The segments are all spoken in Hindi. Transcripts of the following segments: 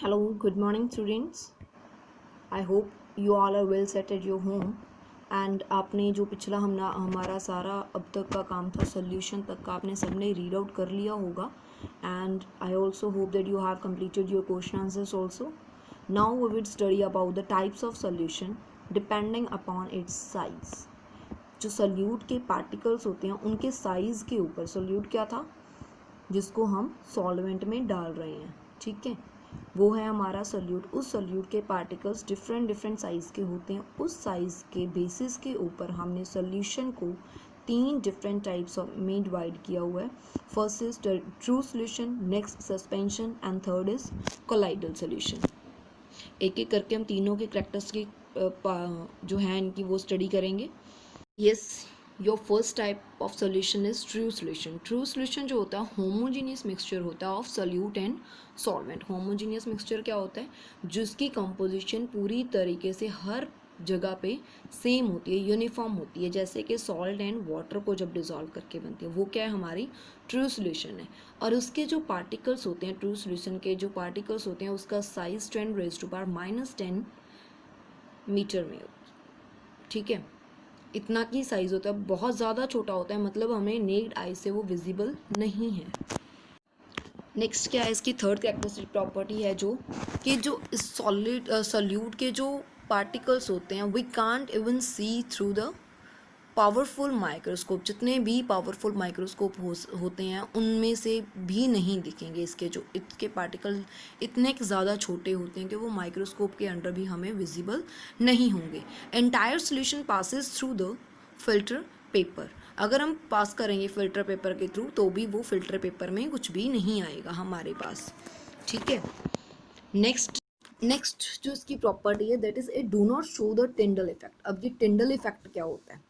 Hello, good morning students. I hope you all are well set at your home. And आपने जो पिछला हमारा सारा अब तक का काम था सोल्यूशन तक का आपने सबने रीड आउट कर लिया होगा. And I also hope that you have completed your question answers also. Now we will study about the types of solution depending upon its size. जो सोल्यूट के पार्टिकल्स होते हैं उनके साइज़ के ऊपर, सोल्यूट क्या था जिसको हम सॉल्वेंट में डाल रहे हैं, ठीक है, वो है हमारा सोल्यूट. उस सोल्यूट के पार्टिकल्स डिफरेंट साइज़ के होते हैं. उस साइज़ के बेसिस के ऊपर हमने सोल्यूशन को 3 डिफरेंट टाइप्स में डिवाइड किया हुआ है. First is true solution, next suspension and third is colloidal solution. एक एक करके हम तीनों के कैरेक्टरिस्टिक जो है इनकी वो स्टडी करेंगे. Yes, your first type of solution is true solution. True solution जो होता है होमोजीनियस मिक्सचर होता है of solute and solvent. Homogeneous mixture क्या होता है, जिसकी कंपोजिशन पूरी तरीके से हर जगह पे सेम होती है, यूनिफॉर्म होती है, जैसे कि सॉल्ट एंड वाटर को जब डिज़ोल्व करके बनती है, वो क्या है हमारी ट्रू सोल्यूशन है. और उसके जो पार्टिकल्स होते हैं, ट्रू सोल्यूशन के जो पार्टिकल्स होते हैं, उसका साइज 10⁻⁻10 मीटर में, ठीक है, इतना की साइज होता है. बहुत ज़्यादा छोटा होता है, मतलब हमें नेक्ड आई से वो विजिबल नहीं है. नेक्स्ट क्या है, इसकी थर्ड कैरेक्टरिस्टिक प्रॉपर्टी है जो कि जो सॉलिड सोल्यूट के जो पार्टिकल्स होते हैं we can't even see through the powerful microscope. जितने भी पावरफुल माइक्रोस्कोप होते हैं उनमें से भी नहीं दिखेंगे. इसके पार्टिकल इतने ज़्यादा छोटे होते हैं कि वो माइक्रोस्कोप के अंडर भी हमें विजिबल नहीं होंगे. Entire solution passes through the filter paper. अगर हम पास करेंगे फिल्टर पेपर के थ्रू तो भी वो फिल्टर पेपर में कुछ भी नहीं आएगा हमारे पास, ठीक है. नेक्स्ट जो इसकी प्रॉपर्टी है that is it do not show the Tyndall effect. अब ये टिंडल इफेक्ट क्या होता है,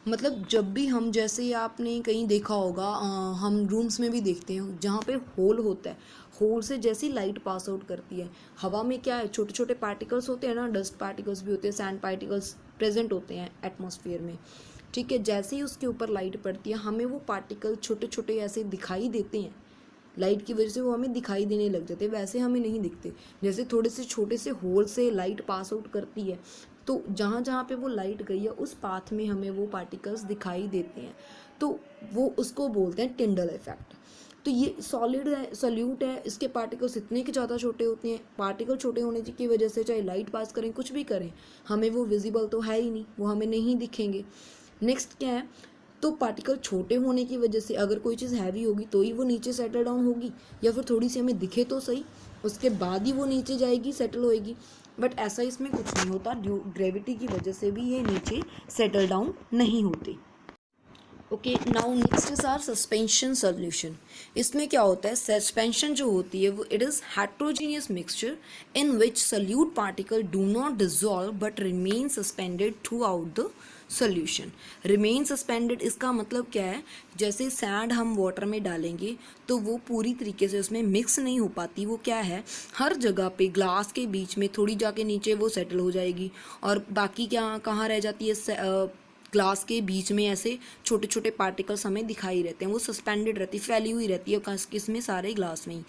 मतलब जब भी हम, जैसे आपने कहीं देखा होगा, हम रूम्स में भी देखते हैं जहाँ पे होल होता है, होल से जैसी लाइट पास आउट करती है, हवा में क्या है छोटे छोटे पार्टिकल्स होते हैं ना, डस्ट पार्टिकल्स भी होते हैं, सैंड पार्टिकल्स प्रेजेंट होते हैं एटमॉस्फेयर में, ठीक है. जैसे ही उसके ऊपर लाइट पड़ती है हमें वो पार्टिकल छोटे छोटे ऐसे दिखाई देते हैं, लाइट की वजह से वो हमें दिखाई देने लग जाते हैं. वैसे हमें नहीं दिखते, जैसे थोड़े से छोटे से होल से लाइट पास आउट करती है तो जहाँ जहाँ पे वो लाइट गई है उस पाथ में हमें वो पार्टिकल्स दिखाई देते हैं, तो वो उसको बोलते हैं टिंडल इफेक्ट. तो ये सॉलिड है, सोल्यूट है, इसके पार्टिकल्स इतने के ज़्यादा छोटे होते हैं, पार्टिकल छोटे होने की वजह से चाहे लाइट पास करें कुछ भी करें हमें वो विजिबल तो है ही नहीं, वो हमें नहीं दिखेंगे. नेक्स्ट क्या है, तो पार्टिकल छोटे होने की वजह से अगर कोई चीज़ हैवी होगी तो ही वो नीचे सेटल डाउन होगी, या फिर थोड़ी सी हमें दिखे तो सही उसके बाद ही वो नीचे जाएगी, सेटल होएगी. बट ऐसा इसमें कुछ नहीं होता, ग्रेविटी की वजह से भी ये नीचे सेटल डाउन नहीं होती. Okay, now next is our suspension solution. इसमें क्या होता है, सस्पेंशन जो होती है वो it is heterogeneous mixture in which solute particle do not dissolve but remain suspended throughout the solution. Remain suspended इसका मतलब क्या है, जैसे सैंड हम वाटर में डालेंगे तो वो पूरी तरीके से उसमें मिक्स नहीं हो पाती, वो क्या है हर जगह पे ग्लास के बीच में थोड़ी जाके नीचे वो सेटल हो जाएगी, और बाकी क्या कहाँ रह जाती है, ग्लास के बीच में ऐसे छोटे छोटे पार्टिकल्स हमें दिखाई रहते हैं, वो सस्पेंडेड रहती, फैली हुई रहती है किस में, सारे ग्लास में ही.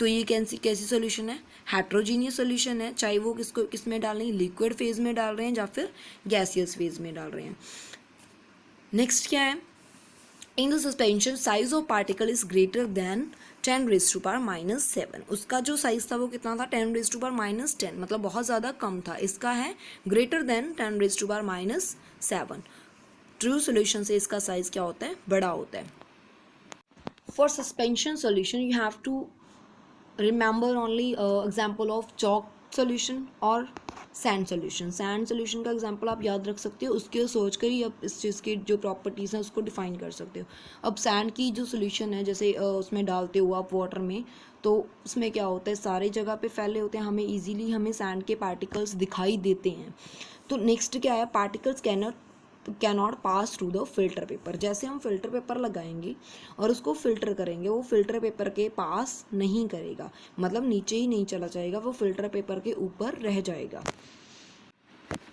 तो ये कैसी सोल्यूशन है, हेट्रोजीनियस सोल्यूशन है, चाहे वो किस में डाल रहे हैं, लिक्विड फेज में डाल रहे हैं या फिर गैसियस फेज में डाल रहे हैं. नेक्स्ट क्या है, in the suspension size of particle is greater than 10⁻⁻7. उसका जो साइज था वो कितना था, 10⁻⁻10, मतलब बहुत ज़्यादा कम था. इसका है ग्रेटर देन 10⁻⁻7. ट्रू सोल्यूशन से इसका साइज क्या होता है, बड़ा होता है. For suspension solution you have to remember only example of chalk solution और सैंड सोल्यूशन. सैंड सोल्यूशन का एग्जांपल आप याद रख सकते हो, उसके सोच कर ही आप इस चीज़ की जो प्रॉपर्टीज़ हैं उसको डिफाइन कर सकते हो. अब सैंड की जो सोल्यूशन है, जैसे उसमें डालते हो आप वाटर में, तो उसमें क्या होता है सारे जगह पे फैले होते हैं, हमें सैंड के पार्टिकल्स दिखाई देते हैं. तो नेक्स्ट क्या है, particles cannot pass through the filter paper. जैसे हम फिल्टर पेपर लगाएंगे और उसको फिल्टर करेंगे, वो फिल्टर पेपर के पास नहीं करेगा, मतलब नीचे ही नहीं चला जाएगा, वो फिल्टर पेपर के ऊपर रह जाएगा.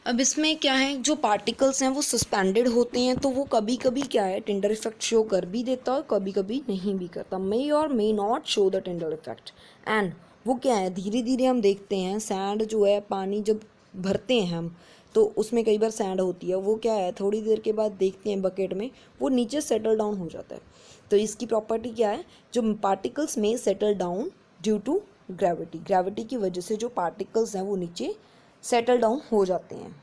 अब इसमें क्या है, जो पार्टिकल्स हैं वो सस्पेंडेड होते हैं, तो वो कभी कभी क्या है टिंडल इफेक्ट शो कर भी देता है, कभी कभी नहीं भी करता. मे और may not show the Tyndall effect. And वो क्या है, धीरे धीरे हम देखते हैं सैंड जो है, पानी जब भरते हैं हम तो उसमें कई बार सैंड होती है, वो क्या है थोड़ी देर के बाद देखते हैं बकेट में वो नीचे सेटल डाउन हो जाता है। तो इसकी प्रॉपर्टी क्या है, जो पार्टिकल्स में settle down due to gravity, gravity की वजह से जो पार्टिकल्स हैं वो नीचे सेटल डाउन हो जाते हैं।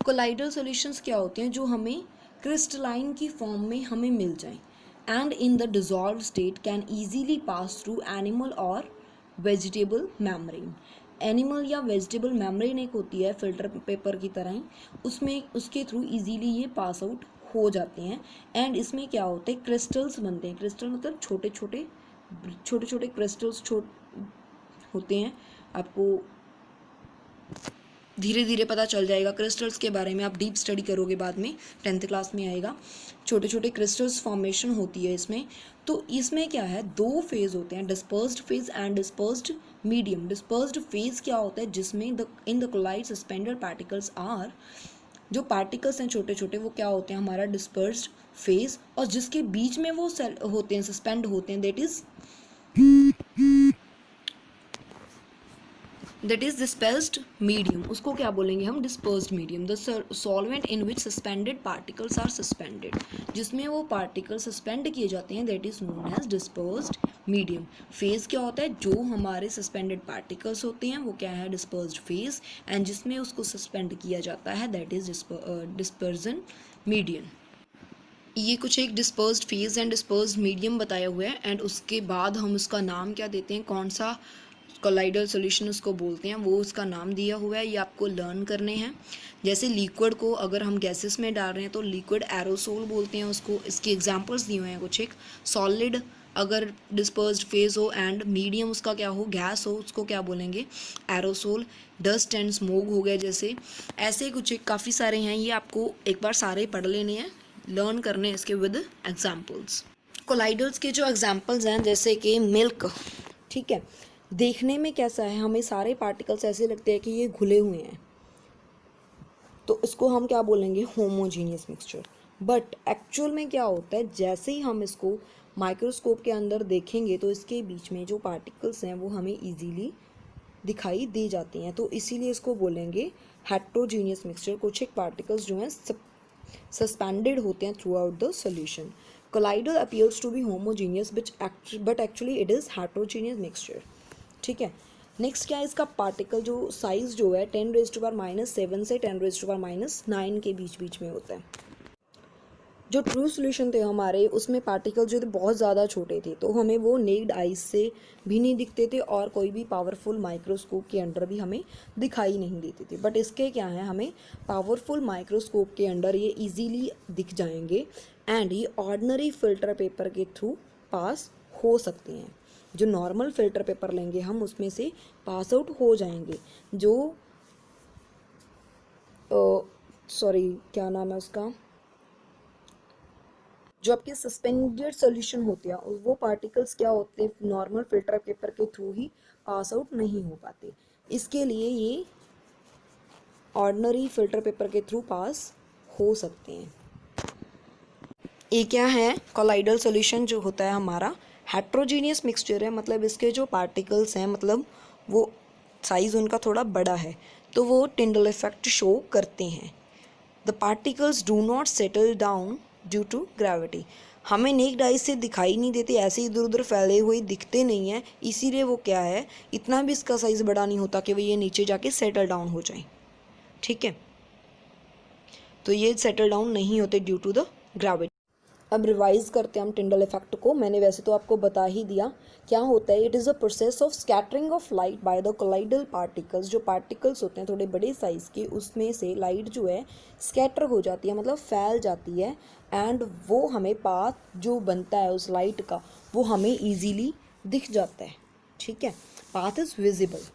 कोलाइडल सॉल्यूशंस क्या होते हैं, जो हमें क्रिस्टलाइन की फॉर्म में हमें मिल जाएं and in the dissolve state can easily pass through animal और वेजिटेबल मेम्ब्रेन। एनिमल या वेजिटेबल मेम्ब्रेन एक होती है फिल्टर पेपर की तरह ही, उसमें उसके थ्रू इजीली ये पास आउट हो जाते हैं। एंड इसमें क्या होते हैं, क्रिस्टल्स बनते हैं। क्रिस्टल मतलब छोटे छोटे क्रिस्टल्स होते हैं। आपको धीरे धीरे पता चल जाएगा क्रिस्टल्स के बारे में, आप डीप स्टडी करोगे बाद में, 10th क्लास में आएगा। छोटे छोटे क्रिस्टल्स फॉर्मेशन होती है इसमें। तो इसमें क्या है, दो फेज होते हैं, dispersed phase and dispersed medium. Dispersed phase क्या होता है, जिसमें in the colloid suspended particles are, जो पार्टिकल्स हैं छोटे छोटे वो क्या होते हैं हमारा डिस्पर्स्ड फेज, और जिसके बीच में वो होते हैं सस्पेंड होते हैं, दैट इज डिस्पर्स्ड मीडियम। उसको क्या बोलेंगे हम, dispersed medium. The solvent in which suspended particles are suspended, जिसमें वो पार्टिकल सस्पेंड किए जाते हैं, that is known as dispersed medium. Phase क्या होता है, जो हमारे सस्पेंडेड पार्टिकल्स होते हैं वो क्या है, डिस्पर्स्ड फेज, एंड जिसमें उसको सस्पेंड किया जाता है दैट इज डिस्पर्जन मीडियम। ये कुछ एक dispersed phase and dispersed medium बताया हुआ है। एंड उसके बाद हम उसका नाम क्या देते हैं, कौन सा कोलाइडल सॉल्यूशन उसको बोलते हैं, वो उसका नाम दिया हुआ है, ये आपको लर्न करने हैं। जैसे लिक्विड को अगर हम गैसेस में डाल रहे हैं तो लिक्विड एरोसोल बोलते हैं उसको। इसके एग्जांपल्स दिए हुए हैं कुछ एक। सॉलिड अगर डिस्पर्स्ड फेज हो एंड मीडियम उसका क्या हो, गैस हो, उसको क्या बोलेंगे, एरोसोल। डस्ट एंड स्मोक हो गया जैसे, ऐसे कुछ एक काफ़ी सारे हैं। ये आपको एक बार सारे पढ़ लेने हैं, लर्न करने हैं इसके विद एग्जाम्पल्स। कोलाइडल्स के जो एग्जाम्पल्स हैं जैसे कि मिल्क, ठीक है, देखने में कैसा है, हमें सारे पार्टिकल्स ऐसे लगते हैं कि ये घुले हुए हैं, तो इसको हम क्या बोलेंगे, होमोजीनियस मिक्सचर। बट एक्चुअल में क्या होता है, जैसे ही हम इसको माइक्रोस्कोप के अंदर देखेंगे तो इसके बीच में जो पार्टिकल्स हैं वो हमें इजीली दिखाई दे जाती हैं, तो इसीलिए इसको बोलेंगे हेट्रोजीनियस मिक्सचर। कुछ एक पार्टिकल्स जो हैं सस्पेंडेड होते हैं throughout the solution. Colloidal appears to be homogeneous but actually it is heterogeneous mixture, ठीक है। नेक्स्ट क्या है, इसका पार्टिकल जो साइज जो है 10⁻⁷ से 10⁻⁹ के बीच में होता है। जो ट्रू सोल्यूशन थे हमारे, उसमें पार्टिकल जो थे बहुत ज़्यादा छोटे थे, तो हमें वो नेक्ड आइज से भी नहीं दिखते थे और कोई भी पावरफुल माइक्रोस्कोप के अंडर भी हमें दिखाई नहीं देते थे। बट इसके क्या है, हमें पावरफुल माइक्रोस्कोप के अंडर ये इजीली दिख जाएंगे एंड ये ऑर्डिनरी फिल्टर पेपर के थ्रू पास हो सकते हैं। जो नॉर्मल फिल्टर पेपर लेंगे हम उसमें से पास आउट हो जाएंगे। जो क्या नाम है उसका, जो आपके सस्पेंडेड सॉल्यूशन होते हैं वो पार्टिकल्स क्या होते हैं, नॉर्मल फिल्टर पेपर के थ्रू ही पास आउट नहीं हो पाते। इसके लिए ये ऑर्डिनरी फिल्टर पेपर के थ्रू पास हो सकते हैं। ये क्या है, कोलाइडल सॉल्यूशन जो होता है हमारा हेट्रोजीनियस मिक्सचर है, मतलब इसके जो पार्टिकल्स हैं मतलब वो साइज़ उनका थोड़ा बड़ा है, तो वो टिंडल इफेक्ट शो करते हैं। The particles do not settle down due to gravity, हमें नेक्ड आइज से दिखाई नहीं देते, ऐसे इधर उधर फैले हुए दिखते नहीं हैं, इसीलिए वो क्या है, इतना भी इसका साइज़ बड़ा नहीं होता कि वो ये नीचे जाके सेटल डाउन हो जाए, ठीक है। तो ये सेटल डाउन नहीं होते ड्यू टू द ग्रेविटी। अब रिवाइज करते हैं हम टिंडल इफेक्ट को। मैंने वैसे तो आपको बता ही दिया क्या होता है। It is a process of scattering of light by the colloidal particles. जो पार्टिकल्स होते हैं थोड़े बड़े साइज़ के, उसमें से लाइट जो है स्कैटर हो जाती है, मतलब फैल जाती है, एंड वो हमें पाथ जो बनता है उस लाइट का वो हमें ईजीली दिख जाता है, ठीक है, पाथ इज़ विजिबल।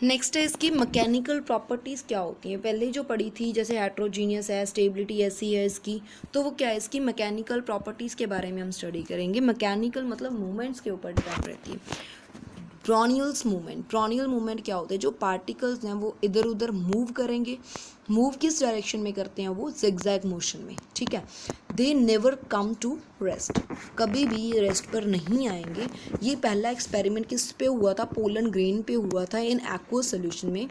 नेक्स्ट है इसकी मैकेनिकल प्रॉपर्टीज़ क्या होती हैं। पहले जो पढ़ी थी जैसे हेट्रोजीनियस है, स्टेबिलिटी ऐसी है इसकी, तो वो क्या है, इसकी मैकेनिकल प्रॉपर्टीज़ के बारे में हम स्टडी करेंगे। मैकेनिकल मतलब मूवमेंट्स के ऊपर डिपेंड रहती है। ब्रॉनियल्स मूवमेंट, ब्रॉनियल मूवमेंट क्या होता है, जो पार्टिकल्स हैं वो इधर उधर मूव करेंगे, मूव किस डायरेक्शन में करते हैं, वो जिगजैग मोशन में, ठीक है। They never come to rest, कभी भी रेस्ट पर नहीं आएंगे। ये पहला एक्सपेरिमेंट किस पे हुआ था, पोलन ग्रेन पे हुआ था इन एक्वस सोल्यूशन में।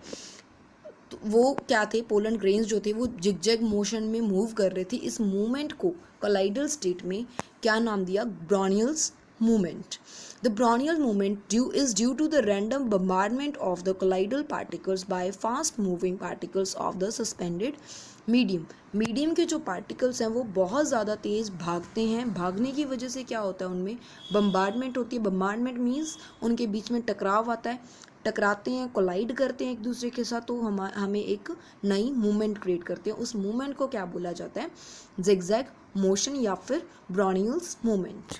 तो वो क्या थे, पोलन ग्रेन्स जो थे वो जिगजैग मोशन में मूव कर रहे थे। इस मूवमेंट को कोलाइडल स्टेट में क्या नाम दिया, ब्रॉनियल्स movement. The Brownian movement is due to the random bombardment of the colloidal particles by fast moving particles of the suspended medium. Medium के जो पार्टिकल्स हैं वो बहुत ज़्यादा तेज़ भागते हैं, भागने की वजह से क्या होता है, उनमें बम्बार्डमेंट होती है। बम्बार्डमेंट मीन्स उनके बीच में टकराव आता है, टकराते हैं, कोलाइड करते हैं एक दूसरे के साथ, तो हमें एक नई मूवमेंट क्रिएट करते हैं। उस मूवमेंट को क्या बोला जाता है, जिगजैग मोशन या फिर ब्रॉनियल्स मूवमेंट।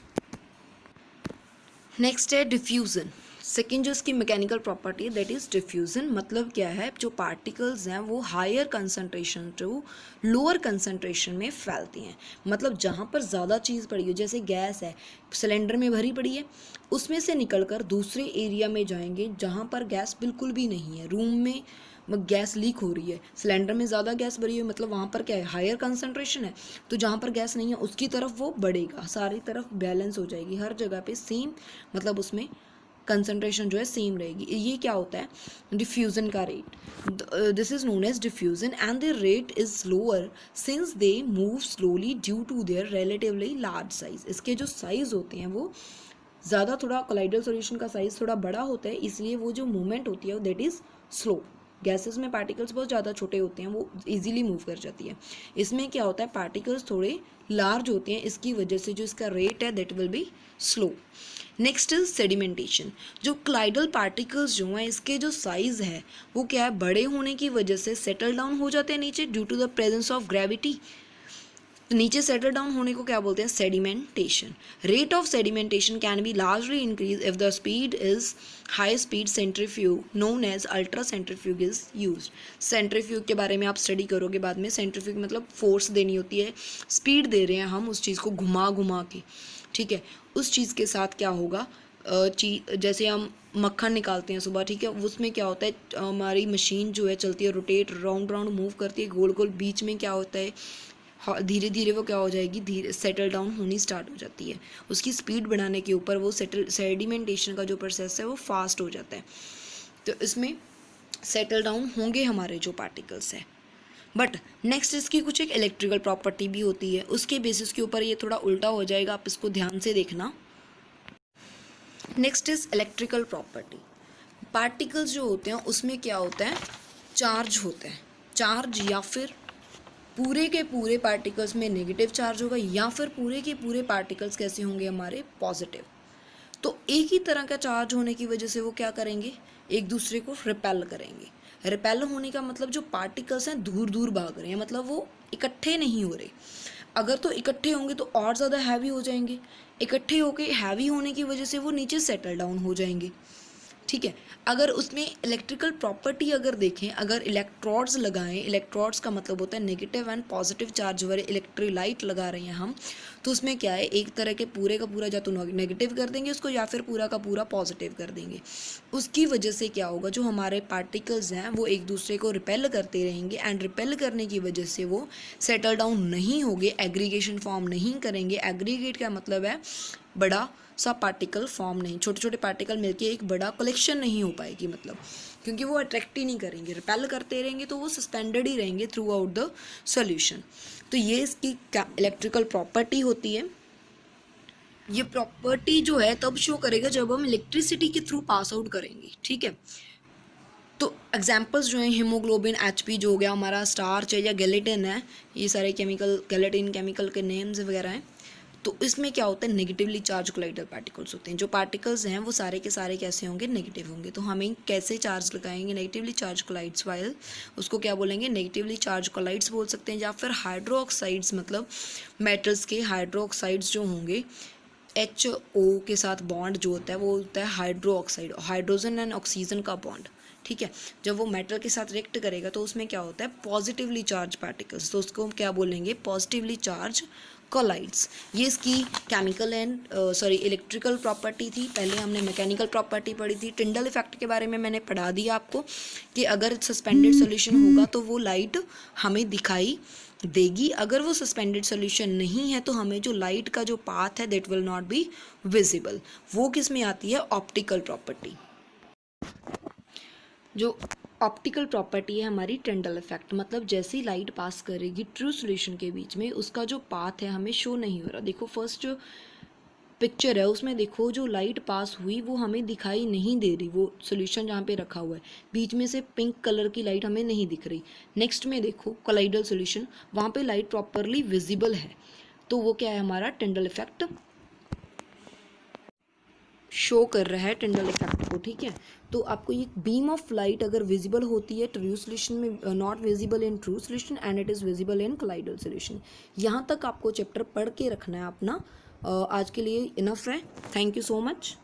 नेक्स्ट है डिफ्यूज़न। सेकेंड जो इसकी मैकेनिकल प्रॉपर्टी है दैट इज़ डिफ्यूज़न। मतलब क्या है, जो पार्टिकल्स हैं वो higher concentration to lower concentration में फैलती हैं। मतलब जहाँ पर ज़्यादा चीज़ पड़ी हो, जैसे गैस है सिलेंडर में भरी पड़ी है, उसमें से निकलकर दूसरे एरिया में जाएंगे जहाँ पर गैस बिल्कुल भी नहीं है। रूम में गैस लीक हो रही है, सिलेंडर में ज़्यादा गैस भरी है, मतलब वहाँ पर क्या है, हायर कंसनट्रेशन है। तो जहाँ पर गैस नहीं है उसकी तरफ वो बढ़ेगा, सारी तरफ बैलेंस हो जाएगी, हर जगह पे सेम, मतलब उसमें कंसनट्रेशन जो है सेम रहेगी। ये क्या होता है, डिफ्यूज़न का rate. This is known as diffusion and the rate is lower since they move slowly due to their relatively large size. इसके जो साइज़ होते हैं वो ज़्यादा, थोड़ा कोलाइडल सॉल्यूशन का साइज़ थोड़ा बड़ा होता है, इसलिए वो जो मूवमेंट होती है दैट इज़ स्लो। गैसेस में पार्टिकल्स बहुत ज़्यादा छोटे होते हैं, वो इजीली मूव कर जाती है। इसमें क्या होता है, पार्टिकल्स थोड़े लार्ज होते हैं, इसकी वजह से जो इसका रेट है that will be slow. Next is sedimentation. जो क्लाइडल पार्टिकल्स जो हैं इसके जो साइज़ है वो क्या है, बड़े होने की वजह से सेटल डाउन हो जाते हैं नीचे due to the presence of gravity. तो नीचे सेटल डाउन होने को क्या बोलते हैं, sedimentation. Rate of sedimentation can be largely increase if the speed is high speed centrifuge known as ultra centrifuge is used. Centrifuge के बारे में आप स्टडी करोगे बाद में। सेंट्रीफ्यूग मतलब फोर्स देनी होती है, स्पीड दे रहे हैं हम उस चीज़ को घुमा घुमा के, ठीक है। उस चीज़ के साथ क्या होगा, जैसे हम मक्खन निकालते हैं सुबह, ठीक है, उसमें क्या होता है, हमारी मशीन जो है चलती है, रोटेट राउंड राउंड मूव करती है, गोल गोल, बीच में क्या होता है, धीरे धीरे वो क्या हो जाएगी, धीरे सेटल डाउन होनी स्टार्ट हो जाती है। उसकी स्पीड बढ़ाने के ऊपर वो सेडिमेंटेशन का जो प्रोसेस है वो फास्ट हो जाता है। तो इसमें सेटल डाउन होंगे हमारे जो पार्टिकल्स हैं। बट नेक्स्ट इसकी कुछ एक इलेक्ट्रिकल प्रॉपर्टी भी होती है, उसके बेसिस के ऊपर ये थोड़ा उल्टा हो जाएगा, आप इसको ध्यान से देखना। Next is electrical property. Particles जो होते हैं उसमें क्या होता है, चार्ज होते हैं। चार्ज या फिर पूरे के पूरे पार्टिकल्स में नेगेटिव चार्ज होगा, या फिर पूरे के पूरे पार्टिकल्स कैसे होंगे हमारे, पॉजिटिव। तो एक ही तरह का चार्ज होने की वजह से वो क्या करेंगे, एक दूसरे को रिपेल करेंगे। रिपेल होने का मतलब जो पार्टिकल्स हैं दूर दूर भाग रहे हैं, मतलब वो इकट्ठे नहीं हो रहे। अगर तो इकट्ठे होंगे तो और ज़्यादा हैवी हो जाएंगे, इकट्ठे होके हैवी होने की वजह से वो नीचे सेटल डाउन हो जाएंगे, ठीक है। अगर उसमें इलेक्ट्रिकल प्रॉपर्टी अगर देखें, अगर इलेक्ट्रोड्स लगाएं, इलेक्ट्रोड्स का मतलब होता है नेगेटिव एंड पॉजिटिव चार्ज वाले इलेक्ट्रोलाइट लगा रहे हैं हम, तो उसमें क्या है, एक तरह के पूरे का पूरा या तो नेगेटिव कर देंगे उसको, या फिर पूरा का पूरा पॉजिटिव कर देंगे। उसकी वजह से क्या होगा, जो हमारे पार्टिकल्स हैं वो एक दूसरे को रिपेल करते रहेंगे, एंड रिपेल करने की वजह से वो सेटल डाउन नहीं होंगे, एग्रीगेशन फॉर्म नहीं करेंगे। एग्रीगेट का मतलब है बड़ा सा पार्टिकल फॉर्म नहीं, छोटे छोटे पार्टिकल मिलके एक बड़ा कलेक्शन नहीं हो पाएगी, मतलब क्योंकि वो अट्रैक्ट ही नहीं करेंगे, रिपेल करते रहेंगे तो वो सस्पेंडेड ही रहेंगे थ्रू आउट द सॉल्यूशन। तो ये इसकी इलेक्ट्रिकल प्रॉपर्टी होती है। ये प्रॉपर्टी जो है तब शो करेगा जब हम इलेक्ट्रिसिटी के थ्रू पास आउट करेंगे, ठीक है। तो एग्जांपल्स जो हैं, हीमोग्लोबिन, एचपी जो हो गया हमारा, स्टार्च है या गैलेटिन है, ये सारे केमिकल, गैलेटिन केमिकल के नेम्स वगैरह हैं। तो इसमें क्या होता है, नेगेटिवली चार्ज कोलाइडल पार्टिकल्स होते हैं। जो पार्टिकल्स हैं वो सारे के सारे कैसे होंगे, नेगेटिव होंगे। तो हमें कैसे चार्ज लगाएंगे, नेगेटिवली चार्ज कोलाइड्स वाइल, उसको क्या बोलेंगे, नेगेटिवली चार्ज कोलाइड्स बोल सकते हैं। या फिर हाइड्रोक्साइड्स, मतलब मेटल्स के हाइड्रोक्साइड्स जो होंगे, HO के साथ बॉन्ड जो होता है वो होता है हाइड्रोक्साइड, हाइड्रोजन एंड ऑक्सीजन का बॉन्ड, ठीक है। जब वो मेटल के साथ रिएक्ट करेगा तो उसमें क्या होता है, पॉजिटिवली चार्ज पार्टिकल्स, तो उसको हम क्या बोलेंगे, पॉजिटिवली चार्ज कोलाइड्स। ये इसकी केमिकल एंड इलेक्ट्रिकल प्रॉपर्टी थी। पहले हमने मैकेनिकल प्रॉपर्टी पढ़ी थी। टिंडल इफेक्ट के बारे में मैंने पढ़ा दिया आपको कि अगर सस्पेंडेड सॉल्यूशन होगा तो वो लाइट हमें दिखाई देगी, अगर वो सस्पेंडेड सॉल्यूशन नहीं है तो हमें जो लाइट का जो पाथ है that will not be visible. वो किस में आती है? Optical property. जो ऑप्टिकल प्रॉपर्टी है हमारी टिंडल इफेक्ट, मतलब जैसे ही लाइट पास करेगी ट्रू सॉल्यूशन के बीच में उसका जो पाथ है हमें शो नहीं हो रहा। देखो फर्स्ट जो पिक्चर है उसमें देखो जो लाइट पास हुई वो हमें दिखाई नहीं दे रही, वो सॉल्यूशन जहाँ पे रखा हुआ है बीच में से पिंक कलर की लाइट हमें नहीं दिख रही। नेक्स्ट में देखो कोलाइडल सॉल्यूशन, वहाँ पे लाइट प्रॉपरली विजिबल है, तो वो क्या है? हमारा टिंडल इफेक्ट शो कर रहा है टिंडल इफेक्ट को। ठीक है, तो आपको ये बीम ऑफ लाइट अगर विजिबल होती है ट्रू सॉल्यूशन में, not visible in true solution and it is visible in colloidal solution. यहाँ तक आपको चैप्टर पढ़ के रखना है अपना। आज के लिए इनफ है। Thank you so much.